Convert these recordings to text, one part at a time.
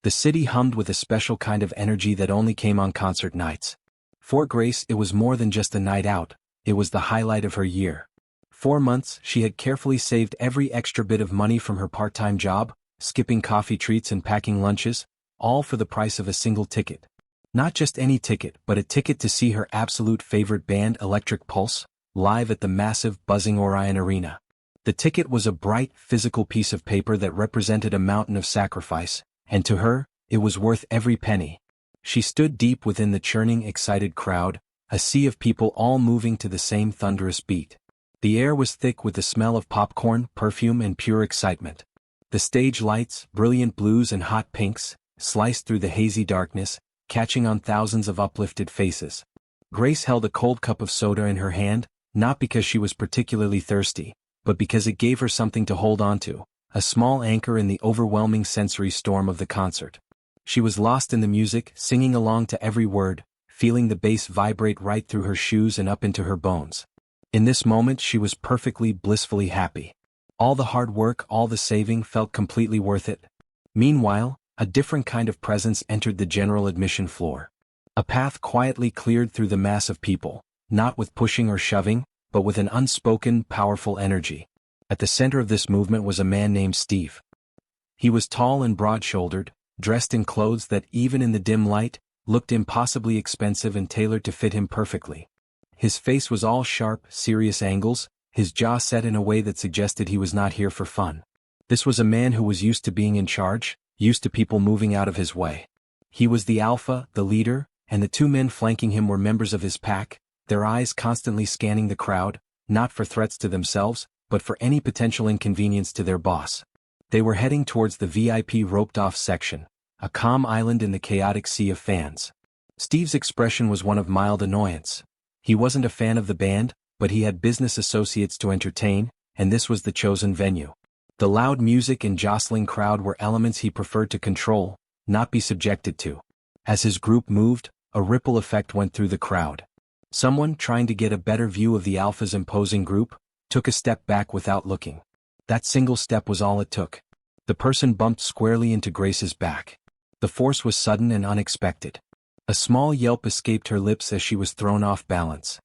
The city hummed with a special kind of energy that only came on concert nights. For Grace, it was more than just a night out, it was the highlight of her year. 4 months, she had carefully saved every extra bit of money from her part-time job, skipping coffee treats and packing lunches, all for the price of a single ticket. Not just any ticket, but a ticket to see her absolute favorite band, Electric Pulse, live at the massive, buzzing Orion Arena. The ticket was a bright, physical piece of paper that represented a mountain of sacrifice, and to her, it was worth every penny. She stood deep within the churning, excited crowd, a sea of people all moving to the same thunderous beat. The air was thick with the smell of popcorn, perfume, and pure excitement. The stage lights, brilliant blues and hot pinks, sliced through the hazy darkness, catching on thousands of uplifted faces. Grace held a cold cup of soda in her hand, not because she was particularly thirsty, but because it gave her something to hold on to, a small anchor in the overwhelming sensory storm of the concert. She was lost in the music, singing along to every word, feeling the bass vibrate right through her shoes and up into her bones. In this moment she was perfectly, blissfully happy. All the hard work, all the saving felt completely worth it. Meanwhile, a different kind of presence entered the general admission floor. A path quietly cleared through the mass of people, not with pushing or shoving, but with an unspoken, powerful energy. At the center of this movement was a man named Steve. He was tall and broad-shouldered, dressed in clothes that, even in the dim light, looked impossibly expensive and tailored to fit him perfectly. His face was all sharp, serious angles, his jaw set in a way that suggested he was not here for fun. This was a man who was used to being in charge, used to people moving out of his way. He was the alpha, the leader, and the 2 men flanking him were members of his pack, their eyes constantly scanning the crowd, not for threats to themselves, but for any potential inconvenience to their boss. They were heading towards the VIP roped-off section, a calm island in the chaotic sea of fans. Steve's expression was one of mild annoyance. He wasn't a fan of the band, but he had business associates to entertain, and this was the chosen venue. The loud music and jostling crowd were elements he preferred to control, not be subjected to. As his group moved, a ripple effect went through the crowd. Someone, trying to get a better view of the alpha's imposing group, took a step back without looking. That single step was all it took. The person bumped squarely into Grace's back. The force was sudden and unexpected. A small yelp escaped her lips as she was thrown off balance.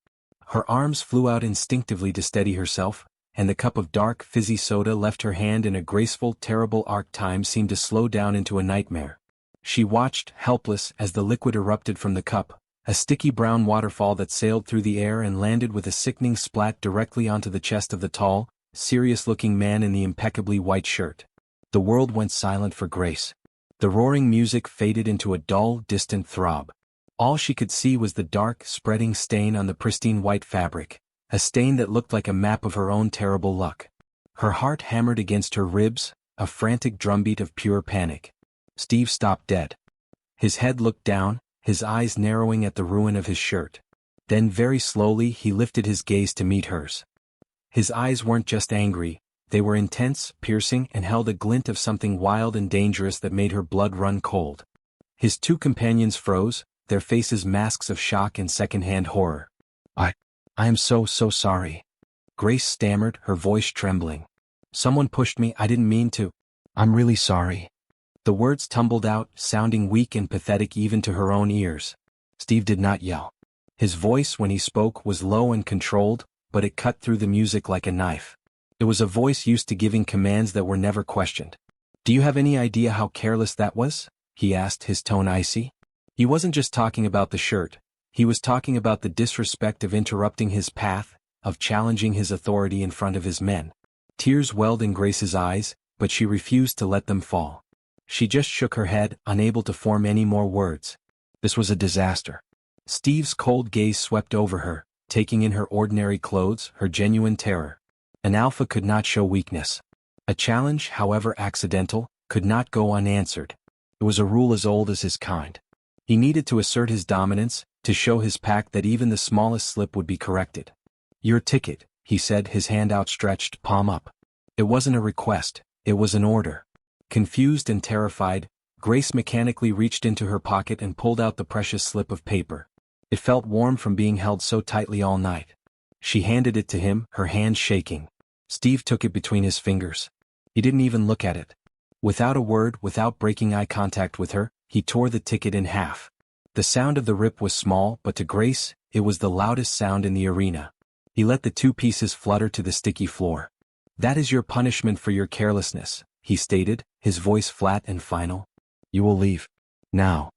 Her arms flew out instinctively to steady herself, and the cup of dark, fizzy soda left her hand in a graceful, terrible arc. Time seemed to slow down into a nightmare. She watched, helpless, as the liquid erupted from the cup, a sticky brown waterfall that sailed through the air and landed with a sickening splat directly onto the chest of the tall, serious-looking man in the impeccably white shirt. The world went silent for Grace. The roaring music faded into a dull, distant throb. All she could see was the dark, spreading stain on the pristine white fabric, a stain that looked like a map of her own terrible luck. Her heart hammered against her ribs, a frantic drumbeat of pure panic. Steve stopped dead. His head looked down, his eyes narrowing at the ruin of his shirt. Then very slowly he lifted his gaze to meet hers. His eyes weren't just angry, they were intense, piercing, and held a glint of something wild and dangerous that made her blood run cold. His 2 companions froze, their faces masks of shock and second-hand horror. I am so sorry. Grace stammered, her voice trembling. Someone pushed me, I didn't mean to. I'm really sorry. The words tumbled out, sounding weak and pathetic even to her own ears. Steve did not yell. His voice, when he spoke, was low and controlled, but it cut through the music like a knife. It was a voice used to giving commands that were never questioned. Do you have any idea how careless that was? He asked, his tone icy. He wasn't just talking about the shirt. He was talking about the disrespect of interrupting his path, of challenging his authority in front of his men. Tears welled in Grace's eyes, but she refused to let them fall. She just shook her head, unable to form any more words. This was a disaster. Steve's cold gaze swept over her, taking in her ordinary clothes, her genuine terror. An alpha could not show weakness. A challenge, however accidental, could not go unanswered. It was a rule as old as his kind. He needed to assert his dominance, to show his pack that even the smallest slip would be corrected. Your ticket, he said, his hand outstretched, palm up. It wasn't a request, it was an order. Confused and terrified, Grace mechanically reached into her pocket and pulled out the precious slip of paper. It felt warm from being held so tightly all night. She handed it to him, her hand shaking. Steve took it between his fingers. He didn't even look at it. Without a word, without breaking eye contact with her, he tore the ticket in half. The sound of the rip was small, but to Grace, it was the loudest sound in the arena. He let the two pieces flutter to the sticky floor. "That is your punishment for your carelessness," he stated, his voice flat and final. "You will leave. Now."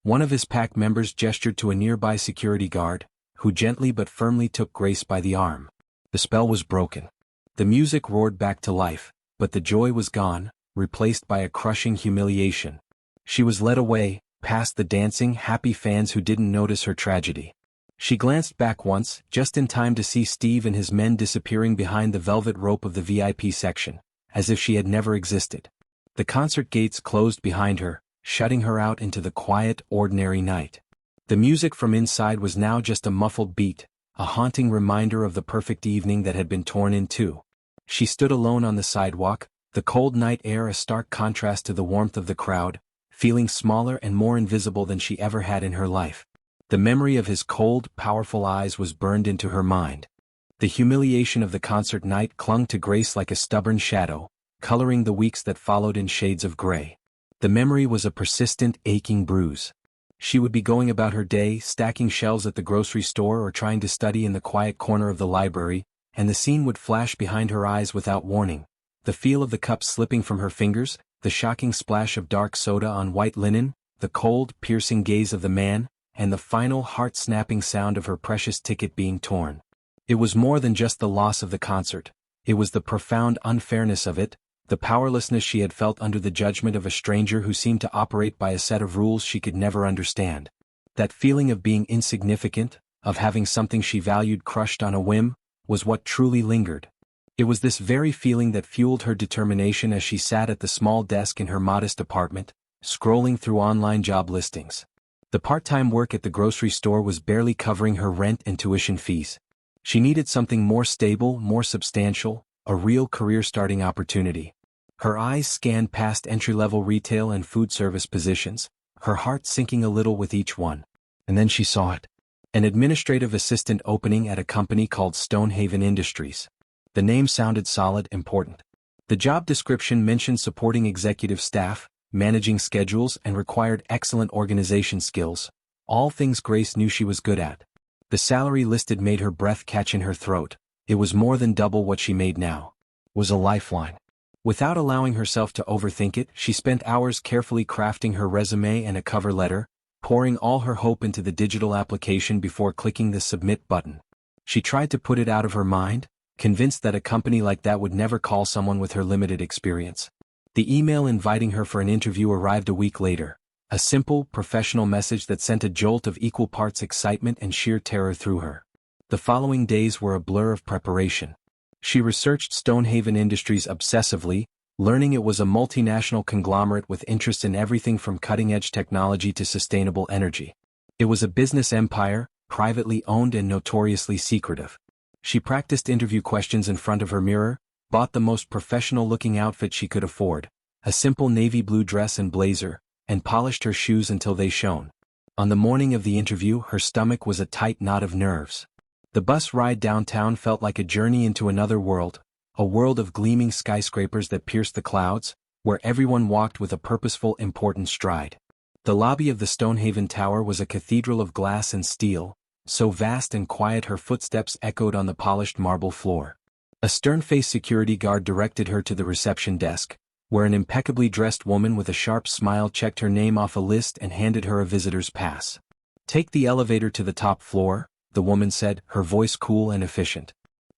One of his pack members gestured to a nearby security guard, who gently but firmly took Grace by the arm. The spell was broken. The music roared back to life, but the joy was gone, replaced by a crushing humiliation. She was led away, past the dancing, happy fans who didn't notice her tragedy. She glanced back once, just in time to see Steve and his men disappearing behind the velvet rope of the VIP section, as if she had never existed. The concert gates closed behind her, shutting her out into the quiet, ordinary night. The music from inside was now just a muffled beat, a haunting reminder of the perfect evening that had been torn in two. She stood alone on the sidewalk, the cold night air a stark contrast to the warmth of the crowd, feeling smaller and more invisible than she ever had in her life. The memory of his cold, powerful eyes was burned into her mind. The humiliation of the concert night clung to Grace like a stubborn shadow, coloring the weeks that followed in shades of gray. The memory was a persistent, aching bruise. She would be going about her day, stacking shelves at the grocery store or trying to study in the quiet corner of the library, and the scene would flash behind her eyes without warning. The feel of the cup slipping from her fingers, the shocking splash of dark soda on white linen, the cold, piercing gaze of the man, and the final heart-snapping sound of her precious ticket being torn. It was more than just the loss of the concert. It was the profound unfairness of it, the powerlessness she had felt under the judgment of a stranger who seemed to operate by a set of rules she could never understand. That feeling of being insignificant, of having something she valued crushed on a whim, was what truly lingered. It was this very feeling that fueled her determination as she sat at the small desk in her modest apartment, scrolling through online job listings. The part-time work at the grocery store was barely covering her rent and tuition fees. She needed something more stable, more substantial, a real career-starting opportunity. Her eyes scanned past entry-level retail and food service positions, her heart sinking a little with each one. And then she saw it. An administrative assistant opening at a company called Stonehaven Industries. The name sounded solid, important. The job description mentioned supporting executive staff, managing schedules, and required excellent organization skills, all things Grace knew she was good at. The salary listed made her breath catch in her throat. It was more than double what she made now. It was a lifeline. Without allowing herself to overthink it, she spent hours carefully crafting her resume and a cover letter, pouring all her hope into the digital application before clicking the submit button. She tried to put it out of her mind, convinced that a company like that would never call someone with her limited experience. The email inviting her for an interview arrived a week later, a simple, professional message that sent a jolt of equal parts excitement and sheer terror through her. The following days were a blur of preparation. She researched Stonehaven Industries obsessively, learning it was a multinational conglomerate with interests in everything from cutting-edge technology to sustainable energy. It was a business empire, privately owned and notoriously secretive. She practiced interview questions in front of her mirror, bought the most professional-looking outfit she could afford, a simple navy blue dress and blazer, and polished her shoes until they shone. On the morning of the interview, her stomach was a tight knot of nerves. The bus ride downtown felt like a journey into another world, a world of gleaming skyscrapers that pierced the clouds, where everyone walked with a purposeful, important stride. The lobby of the Stonehaven Tower was a cathedral of glass and steel, so vast and quiet her footsteps echoed on the polished marble floor. A stern-faced security guard directed her to the reception desk, where an impeccably dressed woman with a sharp smile checked her name off a list and handed her a visitor's pass. "Take the elevator to the top floor," the woman said, her voice cool and efficient.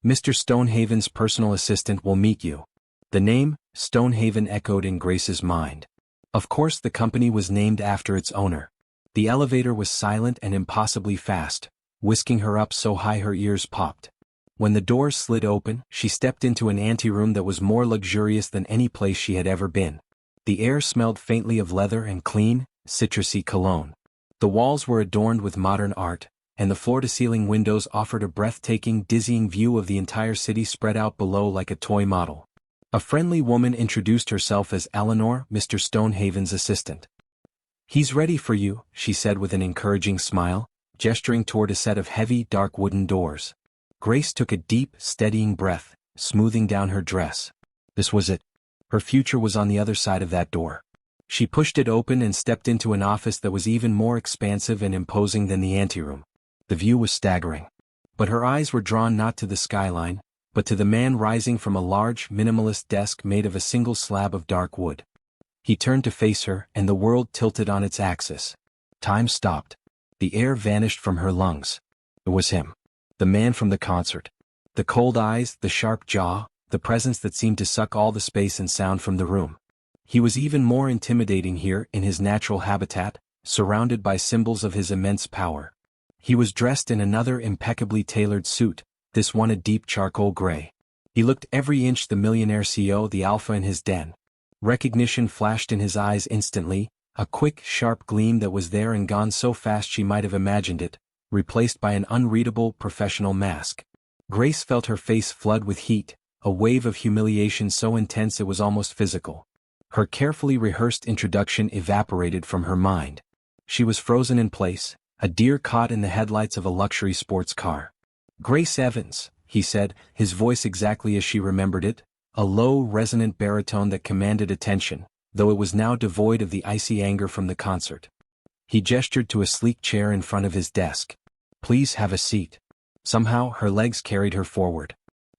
"Mr. Stonehaven's personal assistant will meet you." The name, Stonehaven, echoed in Grace's mind. Of course the company was named after its owner. The elevator was silent and impossibly fast, whisking her up so high her ears popped. When the doors slid open, she stepped into an anteroom that was more luxurious than any place she had ever been. The air smelled faintly of leather and clean, citrusy cologne. The walls were adorned with modern art, and the floor-to-ceiling windows offered a breathtaking, dizzying view of the entire city spread out below like a toy model. A friendly woman introduced herself as Eleanor, Mr. Stonehaven's assistant. "He's ready for you," she said with an encouraging smile, gesturing toward a set of heavy, dark wooden doors. Grace took a deep, steadying breath, smoothing down her dress. This was it. Her future was on the other side of that door. She pushed it open and stepped into an office that was even more expansive and imposing than the anteroom. The view was staggering. But her eyes were drawn not to the skyline, but to the man rising from a large, minimalist desk made of a single slab of dark wood. He turned to face her, and the world tilted on its axis. Time stopped. The air vanished from her lungs. It was him. The man from the concert. The cold eyes, the sharp jaw, the presence that seemed to suck all the space and sound from the room. He was even more intimidating here in his natural habitat, surrounded by symbols of his immense power. He was dressed in another impeccably tailored suit, this one a deep charcoal gray. He looked every inch the millionaire CEO, the alpha in his den. Recognition flashed in his eyes instantly, a quick, sharp gleam that was there and gone so fast she might have imagined it, replaced by an unreadable, professional mask. Grace felt her face flood with heat, a wave of humiliation so intense it was almost physical. Her carefully rehearsed introduction evaporated from her mind. She was frozen in place, a deer caught in the headlights of a luxury sports car. "Grace Evans," he said, his voice exactly as she remembered it, a low, resonant baritone that commanded attention, though it was now devoid of the icy anger from the concert. He gestured to a sleek chair in front of his desk. "Please have a seat." Somehow, her legs carried her forward.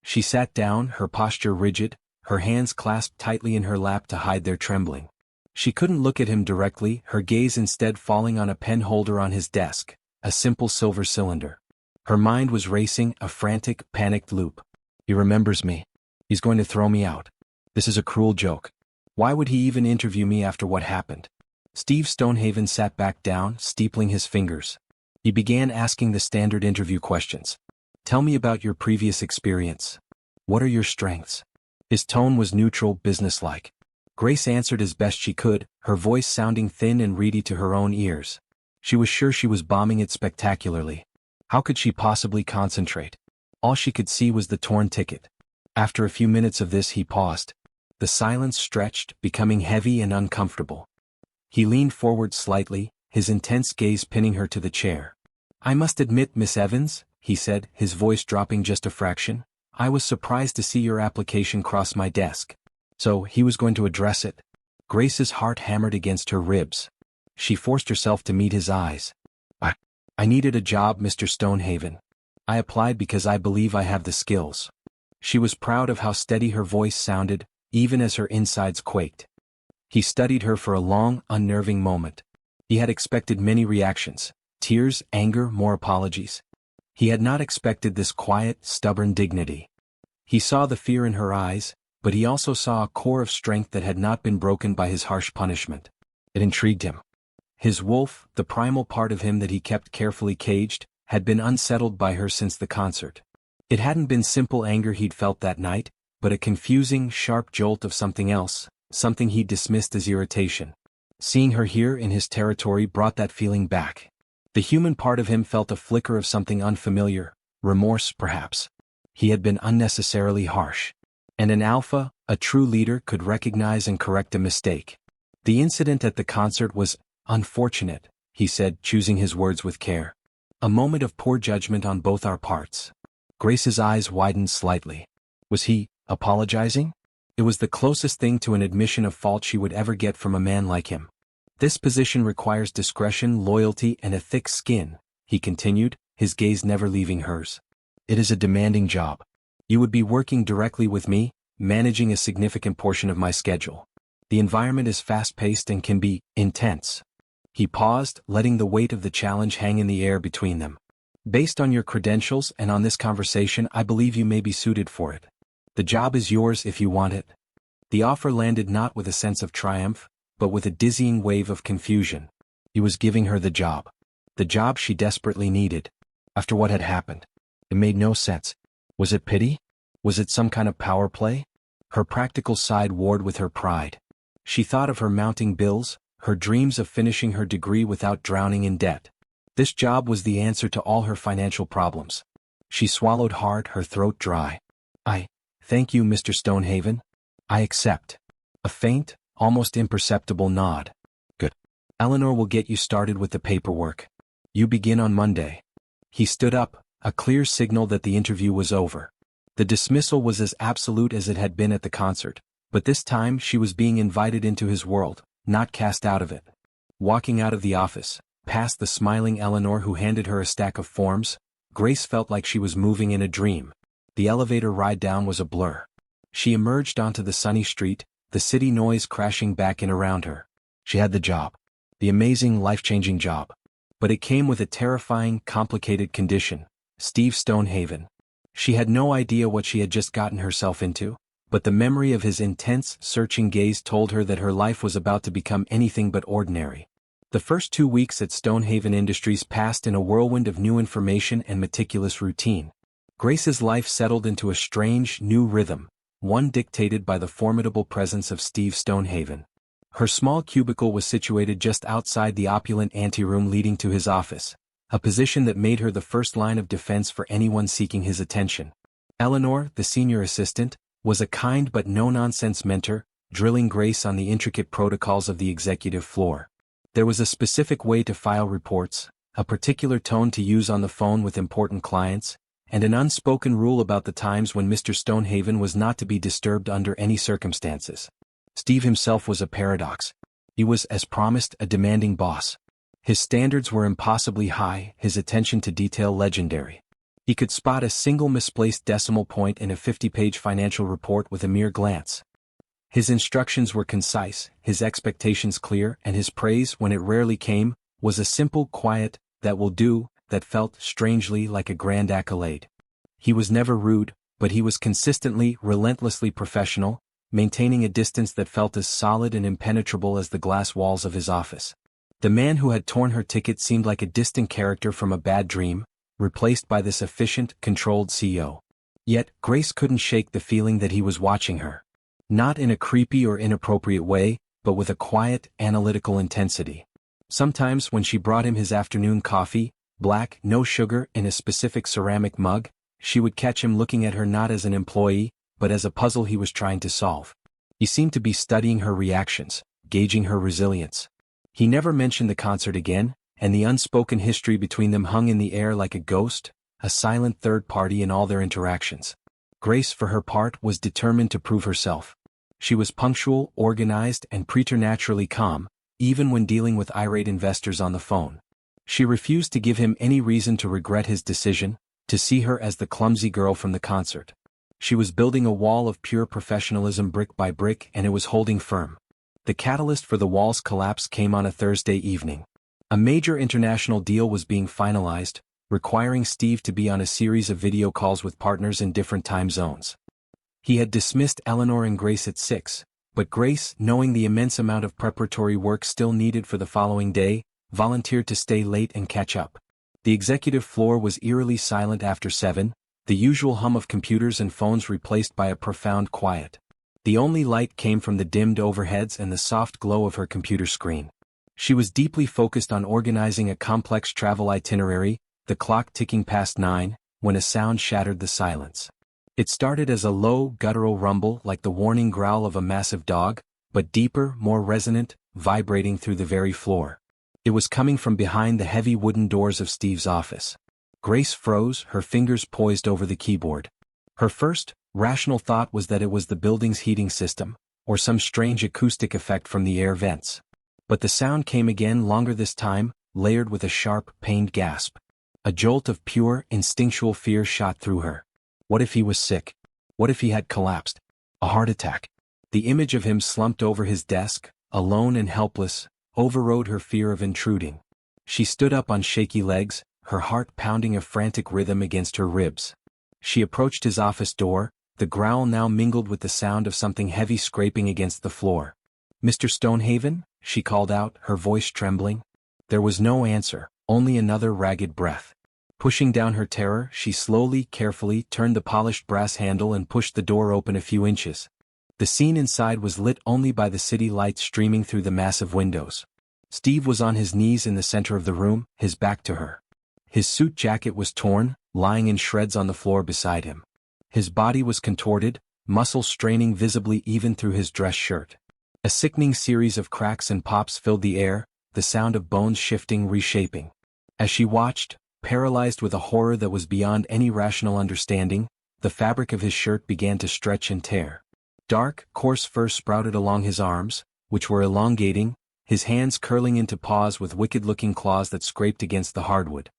She sat down, her posture rigid, her hands clasped tightly in her lap to hide their trembling. She couldn't look at him directly, her gaze instead falling on a pen holder on his desk, a simple silver cylinder. Her mind was racing, a frantic, panicked loop. "He remembers me. He's going to throw me out. This is a cruel joke. Why would he even interview me after what happened?" Steve Stonehaven sat back down, steepling his fingers. He began asking the standard interview questions. "Tell me about your previous experience. What are your strengths?" His tone was neutral, businesslike. Grace answered as best she could, her voice sounding thin and reedy to her own ears. She was sure she was bombing it spectacularly. How could she possibly concentrate? All she could see was the torn ticket. After a few minutes of this he paused. The silence stretched, becoming heavy and uncomfortable. He leaned forward slightly, his intense gaze pinning her to the chair. "I must admit, Miss Evans," he said, his voice dropping just a fraction, "I was surprised to see your application cross my desk." So, he was going to address it. Grace's heart hammered against her ribs. She forced herself to meet his eyes. I needed a job, Mr. Stonehaven. I applied because I believe I have the skills." She was proud of how steady her voice sounded, even as her insides quaked. He studied her for a long, unnerving moment. He had expected many reactions: tears, anger, more apologies. He had not expected this quiet, stubborn dignity. He saw the fear in her eyes, but he also saw a core of strength that had not been broken by his harsh punishment. It intrigued him. His wolf, the primal part of him that he kept carefully caged, had been unsettled by her since the concert. It hadn't been simple anger he'd felt that night, but a confusing, sharp jolt of something else, something he'd dismissed as irritation. Seeing her here in his territory brought that feeling back. The human part of him felt a flicker of something unfamiliar, remorse perhaps. He had been unnecessarily harsh. And an alpha, a true leader, could recognize and correct a mistake. "The incident at the concert was unfortunate," he said, choosing his words with care. "A moment of poor judgment on both our parts." Grace's eyes widened slightly. Was he apologizing? It was the closest thing to an admission of fault she would ever get from a man like him. "This position requires discretion, loyalty, and a thick skin," he continued, his gaze never leaving hers. "It is a demanding job. You would be working directly with me, managing a significant portion of my schedule. The environment is fast-paced and can be intense." He paused, letting the weight of the challenge hang in the air between them. "Based on your credentials and on this conversation, I believe you may be suited for it. The job is yours if you want it." The offer landed not with a sense of triumph, but with a dizzying wave of confusion. He was giving her the job. The job she desperately needed. After what had happened. It made no sense. Was it pity? Was it some kind of power play? Her practical side warred with her pride. She thought of her mounting bills, her dreams of finishing her degree without drowning in debt. This job was the answer to all her financial problems. She swallowed hard, her throat dry. Thank you, Mr. Stonehaven. I accept." A faint, almost imperceptible nod. "Good. Eleanor will get you started with the paperwork. You begin on Monday." He stood up, a clear signal that the interview was over. The dismissal was as absolute as it had been at the concert, But this time she was being invited into his world, not cast out of it. Walking out of the office, past the smiling Eleanor who handed her a stack of forms, Grace felt like she was moving in a dream. The elevator ride down was a blur. She emerged onto the sunny street, the city noise crashing back in around her. She had the job. The amazing, life-changing job. But it came with a terrifying, complicated condition: Steve Stonehaven. She had no idea what she had just gotten herself into, but the memory of his intense, searching gaze told her that her life was about to become anything but ordinary. The first 2 weeks at Stonehaven Industries passed in a whirlwind of new information and meticulous routine. Grace's life settled into a strange, new rhythm, one dictated by the formidable presence of Steve Stonehaven. Her small cubicle was situated just outside the opulent anteroom leading to his office, a position that made her the first line of defense for anyone seeking his attention. Eleanor, the senior assistant, was a kind but no-nonsense mentor, drilling Grace on the intricate protocols of the executive floor. There was a specific way to file reports, a particular tone to use on the phone with important clients, and an unspoken rule about the times when Mr. Stonehaven was not to be disturbed under any circumstances. Steve himself was a paradox. He was, as promised, a demanding boss. His standards were impossibly high, his attention to detail legendary. He could spot a single misplaced decimal point in a 50-page financial report with a mere glance. His instructions were concise, his expectations clear, and his praise, when it rarely came, was a simple, quiet, "that will do," that felt, strangely, like a grand accolade. He was never rude, but he was consistently, relentlessly professional, maintaining a distance that felt as solid and impenetrable as the glass walls of his office. The man who had torn her ticket seemed like a distant character from a bad dream, replaced by this efficient, controlled CEO. Yet, Grace couldn't shake the feeling that he was watching her. Not in a creepy or inappropriate way, but with a quiet, analytical intensity. Sometimes when she brought him his afternoon coffee, black, no sugar, in a specific ceramic mug, she would catch him looking at her not as an employee, but as a puzzle he was trying to solve. He seemed to be studying her reactions, gauging her resilience. He never mentioned the concert again, and the unspoken history between them hung in the air like a ghost, a silent third party in all their interactions. Grace, for her part, was determined to prove herself. She was punctual, organized, and preternaturally calm, even when dealing with irate investors on the phone. She refused to give him any reason to regret his decision, to see her as the clumsy girl from the concert. She was building a wall of pure professionalism brick by brick, and it was holding firm. The catalyst for the wall's collapse came on a Thursday evening. A major international deal was being finalized, requiring Steve to be on a series of video calls with partners in different time zones. He had dismissed Eleanor and Grace at 6, but Grace, knowing the immense amount of preparatory work still needed for the following day, volunteered to stay late and catch up. The executive floor was eerily silent after 7, the usual hum of computers and phones replaced by a profound quiet. The only light came from the dimmed overheads and the soft glow of her computer screen. She was deeply focused on organizing a complex travel itinerary, the clock ticking past 9, when a sound shattered the silence. It started as a low, guttural rumble like the warning growl of a massive dog, but deeper, more resonant, vibrating through the very floor. It was coming from behind the heavy wooden doors of Steve's office. Grace froze, her fingers poised over the keyboard. Her first, rational thought was that it was the building's heating system, or some strange acoustic effect from the air vents. But the sound came again, longer this time, layered with a sharp, pained gasp. A jolt of pure, instinctual fear shot through her. What if he was sick? What if he had collapsed? A heart attack. The image of him slumped over his desk, alone and helpless, overrode her fear of intruding. She stood up on shaky legs, her heart pounding a frantic rhythm against her ribs. She approached his office door, the growl now mingled with the sound of something heavy scraping against the floor. "Mr. Stonehaven?" she called out, her voice trembling. There was no answer, only another ragged breath. Pushing down her terror, she slowly, carefully turned the polished brass handle and pushed the door open a few inches. The scene inside was lit only by the city lights streaming through the massive windows. Steve was on his knees in the center of the room, his back to her. His suit jacket was torn, lying in shreds on the floor beside him. His body was contorted, muscles straining visibly even through his dress shirt. A sickening series of cracks and pops filled the air, the sound of bones shifting, reshaping. As she watched, paralyzed with a horror that was beyond any rational understanding, the fabric of his shirt began to stretch and tear. Dark, coarse fur sprouted along his arms, which were elongating, his hands curling into paws with wicked-looking claws that scraped against the hardwood.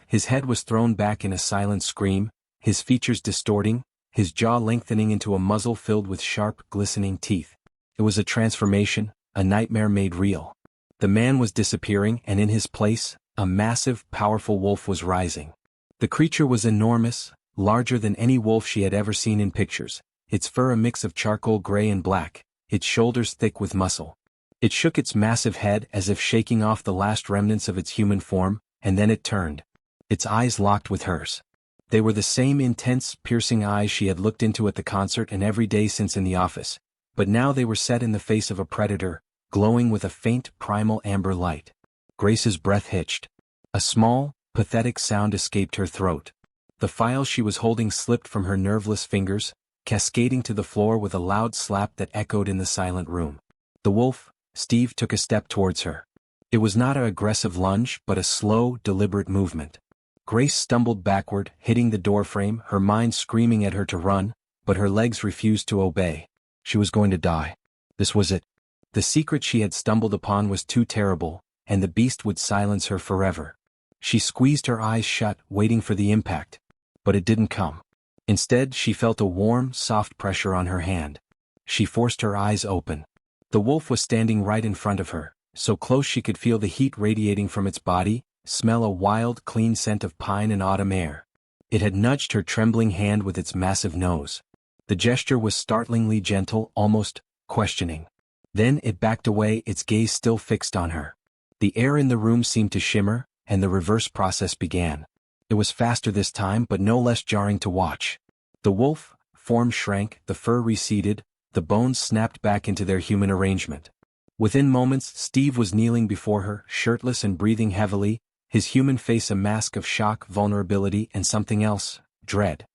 His head was thrown back in a silent scream, his features distorting, his jaw lengthening into a muzzle filled with sharp, glistening teeth. It was a transformation, a nightmare made real. The man was disappearing, and in his place, a massive, powerful wolf was rising. The creature was enormous, larger than any wolf she had ever seen in pictures, its fur a mix of charcoal gray and black, its shoulders thick with muscle. It shook its massive head as if shaking off the last remnants of its human form, and then it turned. Its eyes locked with hers. They were the same intense, piercing eyes she had looked into at the concert and every day since in the office, but now they were set in the face of a predator, glowing with a faint, primal amber light. Grace's breath hitched. A small, pathetic sound escaped her throat. The file she was holding slipped from her nerveless fingers, cascading to the floor with a loud slap that echoed in the silent room. The wolf, Steve, took a step towards her. It was not an aggressive lunge but a slow, deliberate movement. Grace stumbled backward, hitting the doorframe, her mind screaming at her to run, but her legs refused to obey. She was going to die. This was it. The secret she had stumbled upon was too terrible, and the beast would silence her forever. She squeezed her eyes shut, waiting for the impact. But it didn't come. Instead, she felt a warm, soft pressure on her hand. She forced her eyes open. The wolf was standing right in front of her, so close she could feel the heat radiating from its body, smell a wild, clean scent of pine and autumn air. It had nudged her trembling hand with its massive nose. The gesture was startlingly gentle, almost questioning. Then it backed away, its gaze still fixed on her. The air in the room seemed to shimmer, and the reverse process began. It was faster this time, but no less jarring to watch. The wolf form shrank, the fur receded, the bones snapped back into their human arrangement. Within moments, Steve was kneeling before her, shirtless and breathing heavily, his human face a mask of shock, vulnerability, and something else, dread.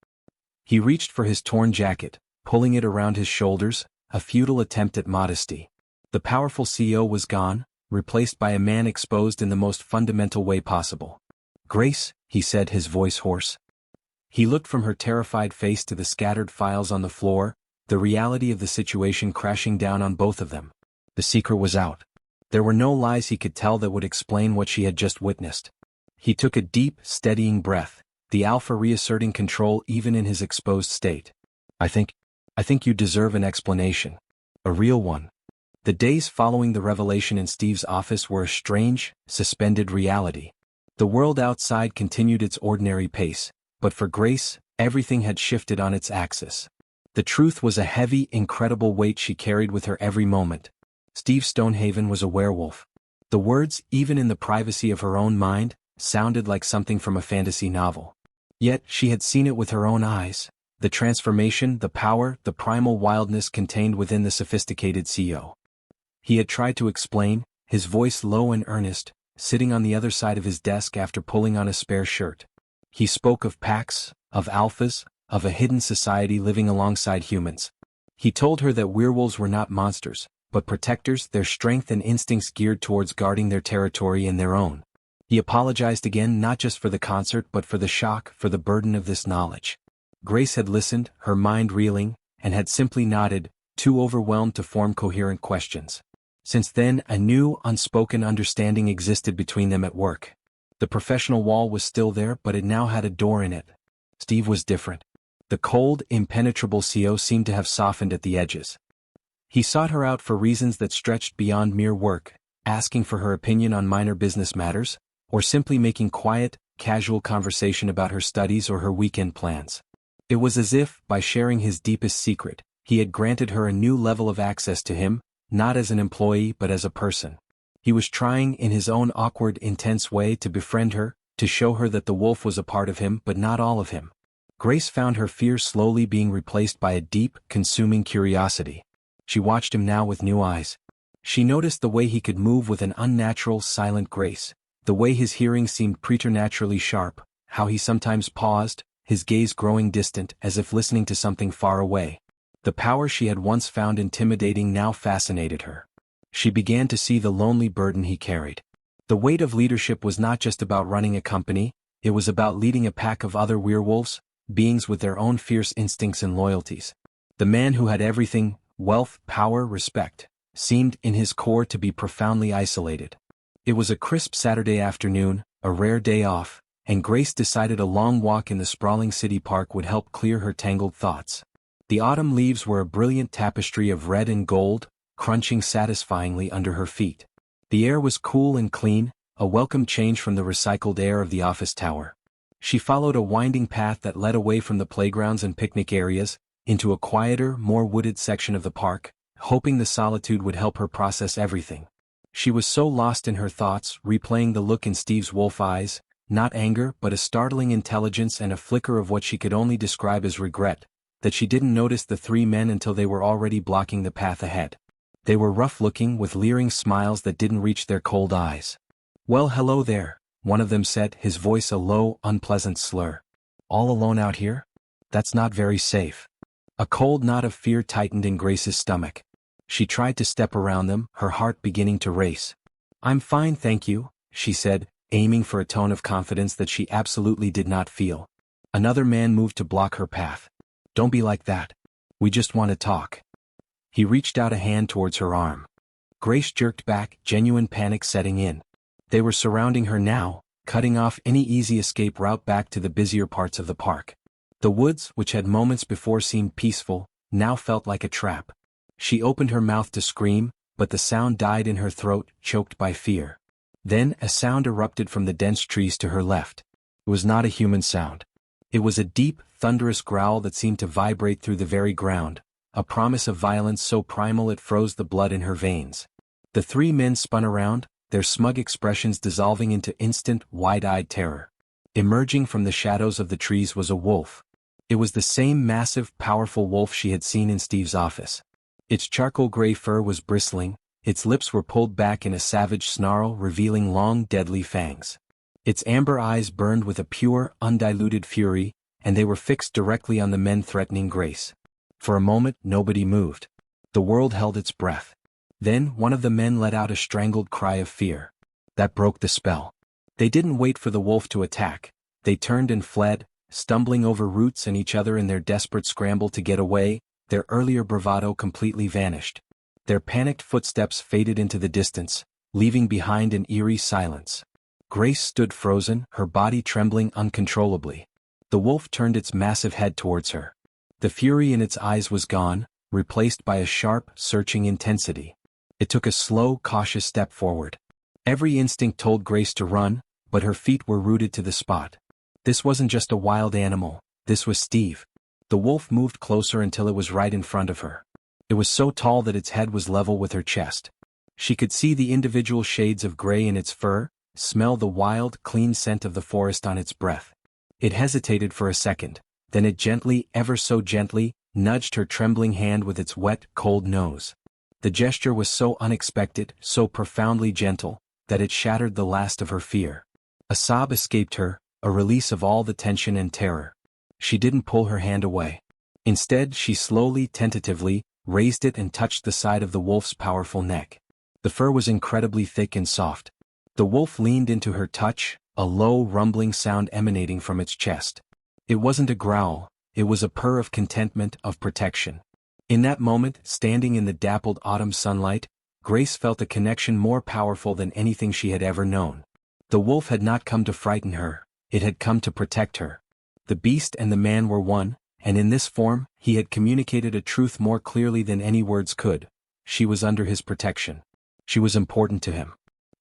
He reached for his torn jacket, pulling it around his shoulders, a futile attempt at modesty. The powerful CEO was gone, replaced by a man exposed in the most fundamental way possible. "Grace," he said, his voice hoarse. He looked from her terrified face to the scattered files on the floor, the reality of the situation crashing down on both of them. The secret was out. There were no lies he could tell that would explain what she had just witnessed. He took a deep, steadying breath, the alpha reasserting control even in his exposed state. I think you deserve an explanation. A real one." The days following the revelation in Steve's office were a strange, suspended reality. The world outside continued its ordinary pace, but for Grace, everything had shifted on its axis. The truth was a heavy, incredible weight she carried with her every moment. Steve Stonehaven was a werewolf. The words, even in the privacy of her own mind, sounded like something from a fantasy novel. Yet, she had seen it with her own eyes. The transformation, the power, the primal wildness contained within the sophisticated CEO. He had tried to explain, his voice low and earnest, sitting on the other side of his desk after pulling on a spare shirt. He spoke of packs, of alphas, of a hidden society living alongside humans. He told her that werewolves were not monsters, but protectors, their strength and instincts geared towards guarding their territory and their own. He apologized again, not just for the concert but for the shock, for the burden of this knowledge. Grace had listened, her mind reeling, and had simply nodded, too overwhelmed to form coherent questions. Since then, a new, unspoken understanding existed between them at work. The professional wall was still there, but it now had a door in it. Steve was different. The cold, impenetrable CEO seemed to have softened at the edges. He sought her out for reasons that stretched beyond mere work, asking for her opinion on minor business matters, or simply making quiet, casual conversation about her studies or her weekend plans. It was as if, by sharing his deepest secret, he had granted her a new level of access to him, not as an employee but as a person. He was trying, in his own awkward, intense way, to befriend her, to show her that the wolf was a part of him but not all of him. Grace found her fear slowly being replaced by a deep, consuming curiosity. She watched him now with new eyes. She noticed the way he could move with an unnatural, silent grace, the way his hearing seemed preternaturally sharp, how he sometimes paused, his gaze growing distant as if listening to something far away. The power she had once found intimidating now fascinated her. She began to see the lonely burden he carried. The weight of leadership was not just about running a company, it was about leading a pack of other werewolves, beings with their own fierce instincts and loyalties. The man who had everything, wealth, power, respect, seemed in his core to be profoundly isolated. It was a crisp Saturday afternoon, a rare day off, and Grace decided a long walk in the sprawling city park would help clear her tangled thoughts. The autumn leaves were a brilliant tapestry of red and gold, crunching satisfyingly under her feet. The air was cool and clean, a welcome change from the recycled air of the office tower. She followed a winding path that led away from the playgrounds and picnic areas, into a quieter, more wooded section of the park, hoping the solitude would help her process everything. She was so lost in her thoughts, replaying the look in Steve's wolf eyes, not anger but a startling intelligence and a flicker of what she could only describe as regret, that she didn't notice the three men until they were already blocking the path ahead. They were rough-looking with leering smiles that didn't reach their cold eyes. "Well, hello there," one of them said, his voice a low, unpleasant slur. "All alone out here? That's not very safe." A cold knot of fear tightened in Grace's stomach. She tried to step around them, her heart beginning to race. "I'm fine, thank you," she said, aiming for a tone of confidence that she absolutely did not feel. Another man moved to block her path. "Don't be like that. We just want to talk." He reached out a hand towards her arm. Grace jerked back, genuine panic setting in. They were surrounding her now, cutting off any easy escape route back to the busier parts of the park. The woods, which had moments before seemed peaceful, now felt like a trap. She opened her mouth to scream, but the sound died in her throat, choked by fear. Then a sound erupted from the dense trees to her left. It was not a human sound. It was a deep, thunderous growl that seemed to vibrate through the very ground, a promise of violence so primal it froze the blood in her veins. The three men spun around, their smug expressions dissolving into instant, wide-eyed terror. Emerging from the shadows of the trees was a wolf. It was the same massive, powerful wolf she had seen in Steve's office. Its charcoal gray fur was bristling, its lips were pulled back in a savage snarl revealing long, deadly fangs. Its amber eyes burned with a pure, undiluted fury, and they were fixed directly on the men threatening Grace. For a moment, nobody moved. The world held its breath. Then, one of the men let out a strangled cry of fear. That broke the spell. They didn't wait for the wolf to attack. They turned and fled, stumbling over roots and each other in their desperate scramble to get away. Their earlier bravado completely vanished. Their panicked footsteps faded into the distance, leaving behind an eerie silence. Grace stood frozen, her body trembling uncontrollably. The wolf turned its massive head towards her. The fury in its eyes was gone, replaced by a sharp, searching intensity. It took a slow, cautious step forward. Every instinct told Grace to run, but her feet were rooted to the spot. This wasn't just a wild animal, this was Steve. The wolf moved closer until it was right in front of her. It was so tall that its head was level with her chest. She could see the individual shades of gray in its fur, smell the wild, clean scent of the forest on its breath. It hesitated for a second, then it gently, ever so gently, nudged her trembling hand with its wet, cold nose. The gesture was so unexpected, so profoundly gentle, that it shattered the last of her fear. A sob escaped her, a release of all the tension and terror. She didn't pull her hand away. Instead, she slowly, tentatively, raised it and touched the side of the wolf's powerful neck. The fur was incredibly thick and soft. The wolf leaned into her touch, a low, rumbling sound emanating from its chest. It wasn't a growl, it was a purr of contentment, of protection. In that moment, standing in the dappled autumn sunlight, Grace felt a connection more powerful than anything she had ever known. The wolf had not come to frighten her, it had come to protect her. The beast and the man were one, and in this form, he had communicated a truth more clearly than any words could. She was under his protection. She was important to him.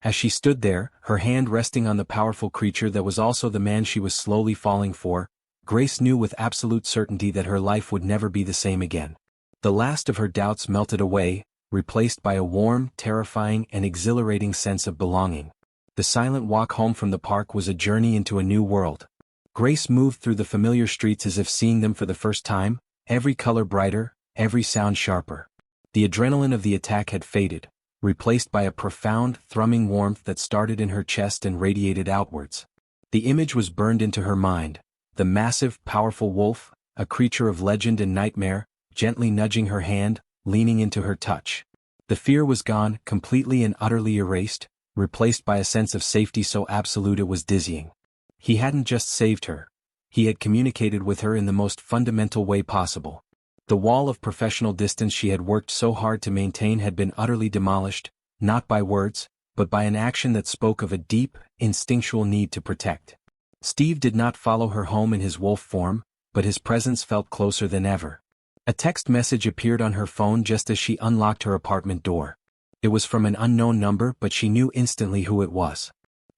As she stood there, her hand resting on the powerful creature that was also the man she was slowly falling for, Grace knew with absolute certainty that her life would never be the same again. The last of her doubts melted away, replaced by a warm, terrifying, and exhilarating sense of belonging. The silent walk home from the park was a journey into a new world. Grace moved through the familiar streets as if seeing them for the first time, every color brighter, every sound sharper. The adrenaline of the attack had faded, replaced by a profound, thrumming warmth that started in her chest and radiated outwards. The image was burned into her mind, the massive, powerful wolf, a creature of legend and nightmare, gently nudging her hand, leaning into her touch. The fear was gone, completely and utterly erased, replaced by a sense of safety so absolute it was dizzying. He hadn't just saved her. He had communicated with her in the most fundamental way possible. The wall of professional distance she had worked so hard to maintain had been utterly demolished, not by words, but by an action that spoke of a deep, instinctual need to protect. Steve did not follow her home in his wolf form, but his presence felt closer than ever. A text message appeared on her phone just as she unlocked her apartment door. It was from an unknown number, but she knew instantly who it was.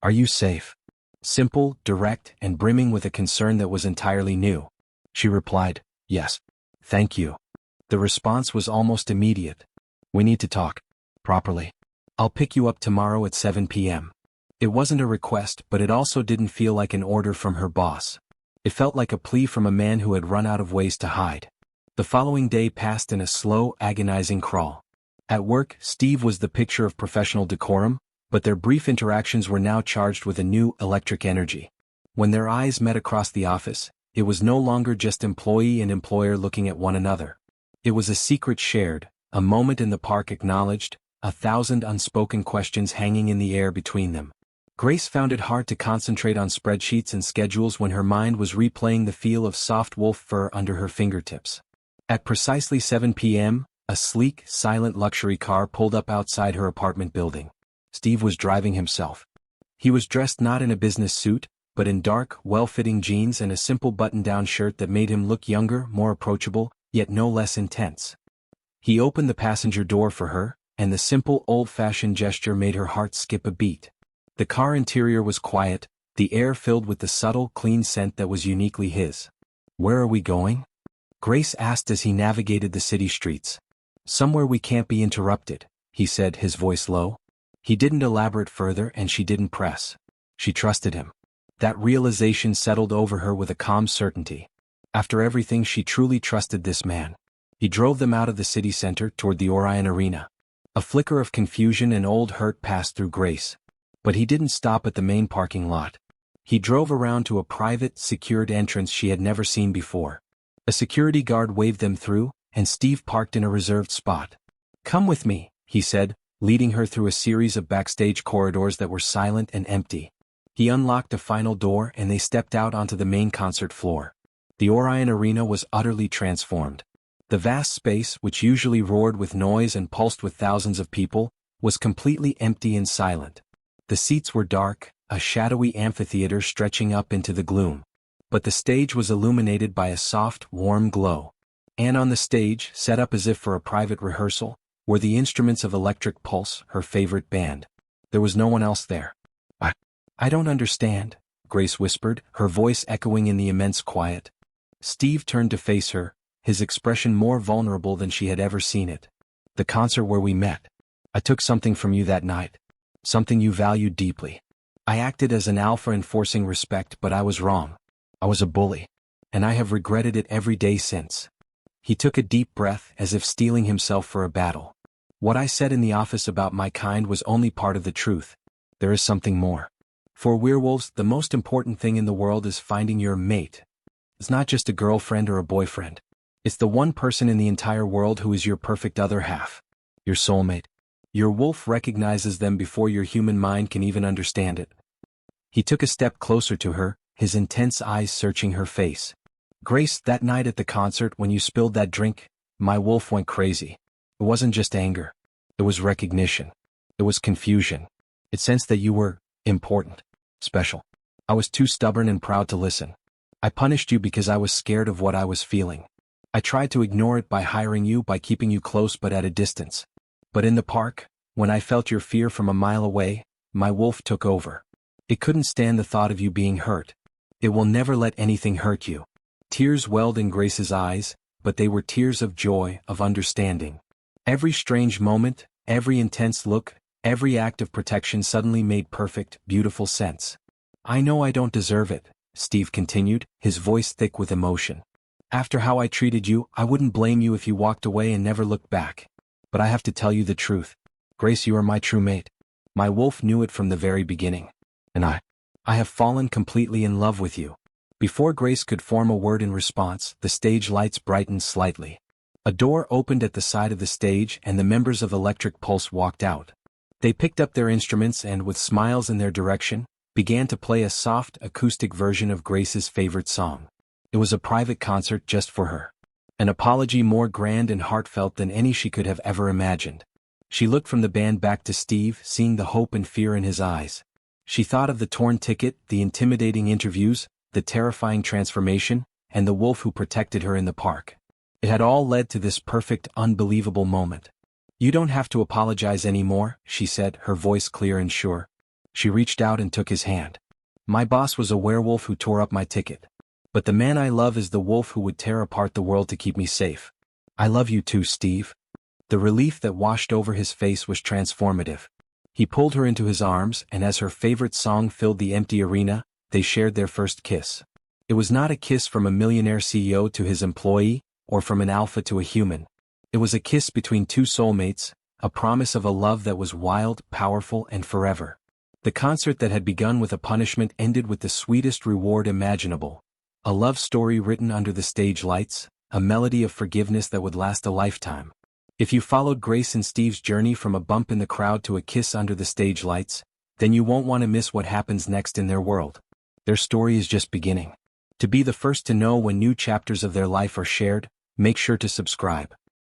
"Are you safe?" Simple, direct, and brimming with a concern that was entirely new. She replied, "Yes. Thank you." The response was almost immediate. "We need to talk. Properly. I'll pick you up tomorrow at 7 p.m. It wasn't a request, but it also didn't feel like an order from her boss. It felt like a plea from a man who had run out of ways to hide. The following day passed in a slow, agonizing crawl. At work, Steve was the picture of professional decorum, but their brief interactions were now charged with a new electric energy. When their eyes met across the office, it was no longer just employee and employer looking at one another. It was a secret shared, a moment in the park acknowledged, 1,000 unspoken questions hanging in the air between them. Grace found it hard to concentrate on spreadsheets and schedules when her mind was replaying the feel of soft wolf fur under her fingertips. At precisely 7 p.m., a sleek, silent luxury car pulled up outside her apartment building. Steve was driving himself. He was dressed not in a business suit, but in dark, well-fitting jeans and a simple button-down shirt that made him look younger, more approachable, yet no less intense. He opened the passenger door for her, and the simple, old-fashioned gesture made her heart skip a beat. The car interior was quiet, the air filled with the subtle, clean scent that was uniquely his. "Where are we going?" Grace asked as he navigated the city streets. "Somewhere we can't be interrupted," he said, his voice low. He didn't elaborate further and she didn't press. She trusted him. That realization settled over her with a calm certainty. After everything, she truly trusted this man. He drove them out of the city center toward the Orion Arena. A flicker of confusion and old hurt passed through Grace. But he didn't stop at the main parking lot. He drove around to a private, secured entrance she had never seen before. A security guard waved them through, and Steve parked in a reserved spot. "Come with me," he said, leading her through a series of backstage corridors that were silent and empty. He unlocked a final door and they stepped out onto the main concert floor. The Orion Arena was utterly transformed. The vast space, which usually roared with noise and pulsed with thousands of people, was completely empty and silent. The seats were dark, a shadowy amphitheater stretching up into the gloom. But the stage was illuminated by a soft, warm glow. And on the stage, set up as if for a private rehearsal, were the instruments of Electric Pulse, her favorite band. There was no one else there. I don't understand," Grace whispered, her voice echoing in the immense quiet. Steve turned to face her, his expression more vulnerable than she had ever seen it. "The concert where we met. I took something from you that night. Something you valued deeply. I acted as an alpha enforcing respect, but I was wrong. I was a bully. And I have regretted it every day since." He took a deep breath as if steeling himself for a battle. "What I said in the office about my kind was only part of the truth. There is something more. For werewolves, the most important thing in the world is finding your mate. It's not just a girlfriend or a boyfriend. It's the one person in the entire world who is your perfect other half. Your soulmate. Your wolf recognizes them before your human mind can even understand it." He took a step closer to her, his intense eyes searching her face. "Grace, that night at the concert when you spilled that drink, my wolf went crazy. It wasn't just anger. It was recognition. It was confusion. It sensed that you were important. Special. I was too stubborn and proud to listen. I punished you because I was scared of what I was feeling. I tried to ignore it by hiring you, by keeping you close but at a distance. But in the park, when I felt your fear from a mile away, my wolf took over. It couldn't stand the thought of you being hurt. It will never let anything hurt you." Tears welled in Grace's eyes, but they were tears of joy, of understanding. Every strange moment, every intense look, every act of protection suddenly made perfect, beautiful sense. "I know I don't deserve it," Steve continued, his voice thick with emotion. "After how I treated you, I wouldn't blame you if you walked away and never looked back. But I have to tell you the truth. Grace, you are my true mate. My wolf knew it from the very beginning. And I have fallen completely in love with you." Before Grace could form a word in response, the stage lights brightened slightly. A door opened at the side of the stage and the members of Electric Pulse walked out. They picked up their instruments and, with smiles in their direction, began to play a soft, acoustic version of Grace's favorite song. It was a private concert just for her. An apology more grand and heartfelt than any she could have ever imagined. She looked from the band back to Steve, seeing the hope and fear in his eyes. She thought of the torn ticket, the intimidating interviews, the terrifying transformation, and the wolf who protected her in the park. It had all led to this perfect, unbelievable moment. "You don't have to apologize anymore," she said, her voice clear and sure. She reached out and took his hand. "My boss was a werewolf who tore up my ticket. But the man I love is the wolf who would tear apart the world to keep me safe. I love you too, Steve." The relief that washed over his face was transformative. He pulled her into his arms, and as her favorite song filled the empty arena, they shared their first kiss. It was not a kiss from a millionaire CEO to his employee, or from an alpha to a human. It was a kiss between two soulmates, a promise of a love that was wild, powerful, and forever. The concert that had begun with a punishment ended with the sweetest reward imaginable. A love story written under the stage lights, a melody of forgiveness that would last a lifetime. If you followed Grace and Steve's journey from a bump in the crowd to a kiss under the stage lights, then you won't want to miss what happens next in their world. Their story is just beginning. To be the first to know when new chapters of their life are shared, make sure to subscribe.